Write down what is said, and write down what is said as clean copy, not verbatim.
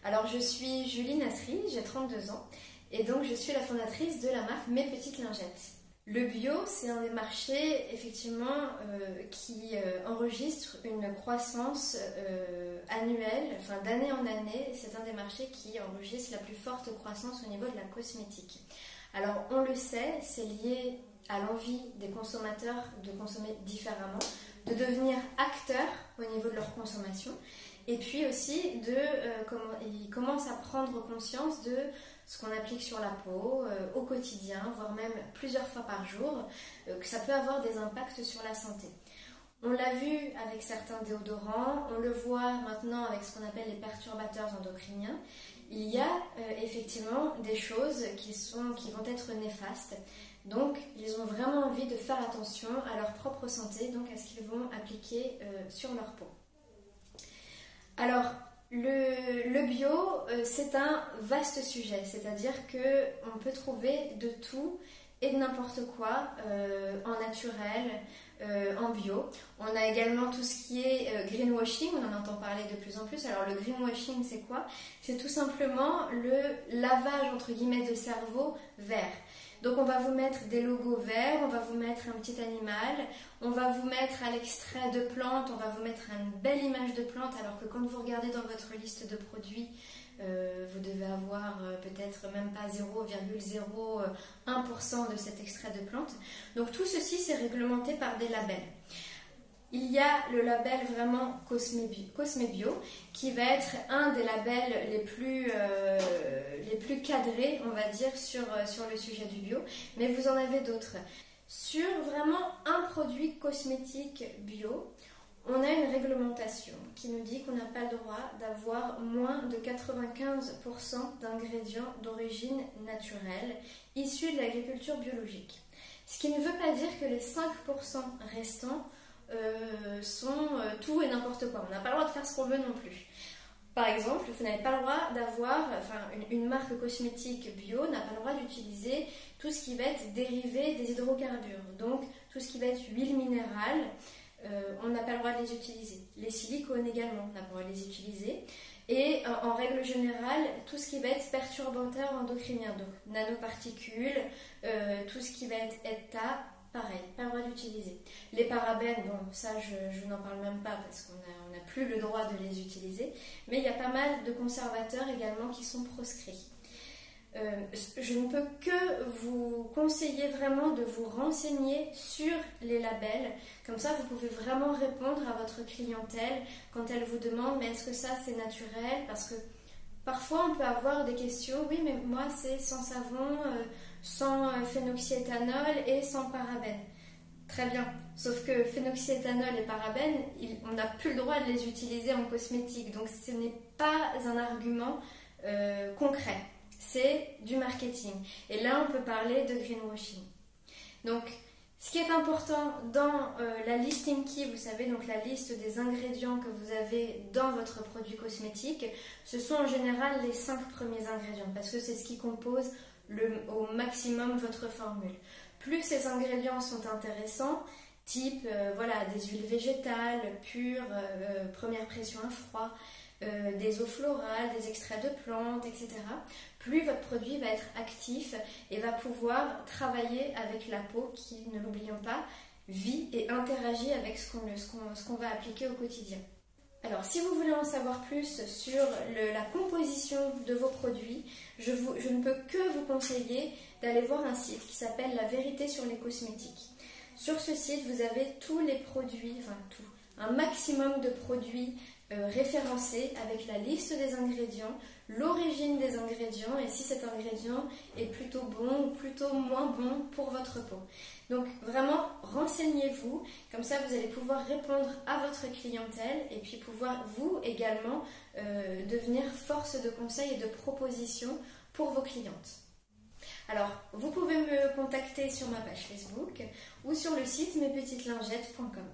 Alors je suis Julie Nasri, j'ai 32 ans et donc je suis la fondatrice de la marque Mes Petites Lingettes. Le bio, c'est un des marchés effectivement qui enregistre une croissance annuelle, enfin d'année en année. C'est un des marchés qui enregistre la plus forte croissance au niveau de la cosmétique. Alors on le sait, c'est lié à l'envie des consommateurs de consommer différemment, de devenir acteurs au niveau de leur consommation. Et puis aussi, ils commencent à prendre conscience de ce qu'on applique sur la peau au quotidien, voire même plusieurs fois par jour, que ça peut avoir des impacts sur la santé. On l'a vu avec certains déodorants, on le voit maintenant avec ce qu'on appelle les perturbateurs endocriniens. Il y a effectivement des choses qui vont être néfastes. Donc, ils ont vraiment envie de faire attention à leur propre santé, donc à ce qu'ils vont appliquer sur leur peau. Alors, le bio, c'est un vaste sujet, c'est-à-dire qu'on peut trouver de tout et de n'importe quoi en naturel, en bio. On a également tout ce qui est greenwashing, on en entend parler de plus en plus. Alors le greenwashing, c'est quoi? C'est tout simplement le lavage entre guillemets de cerveau vert. Donc on va vous mettre des logos verts, on va vous mettre un petit animal, on va vous mettre à l'extrait de plantes, on va vous mettre une belle image de plante, alors que quand vous regardez dans votre liste de produits, vous devez avoir peut-être même pas 0,01% de cet extrait de plante. Donc tout ceci, c'est réglementé par des labels. Il y a le label vraiment Cosmebio qui va être un des labels les plus cadrés, on va dire, sur le sujet du bio, mais vous en avez d'autres. Sur vraiment un produit cosmétique bio, on a une réglementation qui nous dit qu'on n'a pas le droit d'avoir moins de 95% d'ingrédients d'origine naturelle issus de l'agriculture biologique. Ce qui ne veut pas dire que les 5% restants sont tout et n'importe quoi. On n'a pas le droit de faire ce qu'on veut non plus. Par exemple, vous n'avez pas le droit d'avoir, une marque cosmétique bio n'a pas le droit d'utiliser tout ce qui va être dérivé des hydrocarbures. Donc tout ce qui va être huile minérale, on n'a pas le droit de les utiliser. Les silicones également, on n'a pas le droit de les utiliser. Et en règle générale, tout ce qui va être perturbateur endocrinien, donc nanoparticules, tout ce qui va être ETA, pareil, pas le droit d'utiliser. Les parabènes, bon, ça je n'en parle même pas parce qu'on n'a plus le droit de les utiliser. Mais il y a pas mal de conservateurs également qui sont proscrits. Je ne peux que vous conseiller vraiment de vous renseigner sur les labels. Comme ça, vous pouvez vraiment répondre à votre clientèle quand elle vous demande « mais est-ce que ça c'est naturel ?» Parce que parfois on peut avoir des questions « oui mais moi c'est sans savon, sans phénoxyéthanol et sans parabènes ». Très bien, sauf que phénoxyéthanol et parabènes, on n'a plus le droit de les utiliser en cosmétique. Donc ce n'est pas un argument concret. C'est du marketing. Et là, on peut parler de greenwashing. Donc, ce qui est important dans la listing key, vous savez, donc la liste des ingrédients que vous avez dans votre produit cosmétique, ce sont en général les 5 premiers ingrédients, parce que c'est ce qui compose au maximum votre formule. Plus ces ingrédients sont intéressants, type des huiles végétales, pures, première pression à froid, des eaux florales, des extraits de plantes, etc. Plus votre produit va être actif et va pouvoir travailler avec la peau qui, ne l'oublions pas, vit et interagit avec ce qu'on va appliquer au quotidien. Alors, si vous voulez en savoir plus sur la composition de vos produits, je ne peux que vous conseiller d'aller voir un site qui s'appelle La Vérité sur les cosmétiques. Sur ce site, vous avez tous les produits, un maximum de produits référencés avec la liste des ingrédients, l'origine des ingrédients et si cet ingrédient est plutôt bon ou plutôt moins bon pour votre peau. Donc vraiment, renseignez-vous, comme ça vous allez pouvoir répondre à votre clientèle et puis pouvoir vous également devenir force de conseil et de proposition pour vos clientes. Alors, vous pouvez me contacter sur ma page Facebook ou sur le site mespetiteslingettes.com.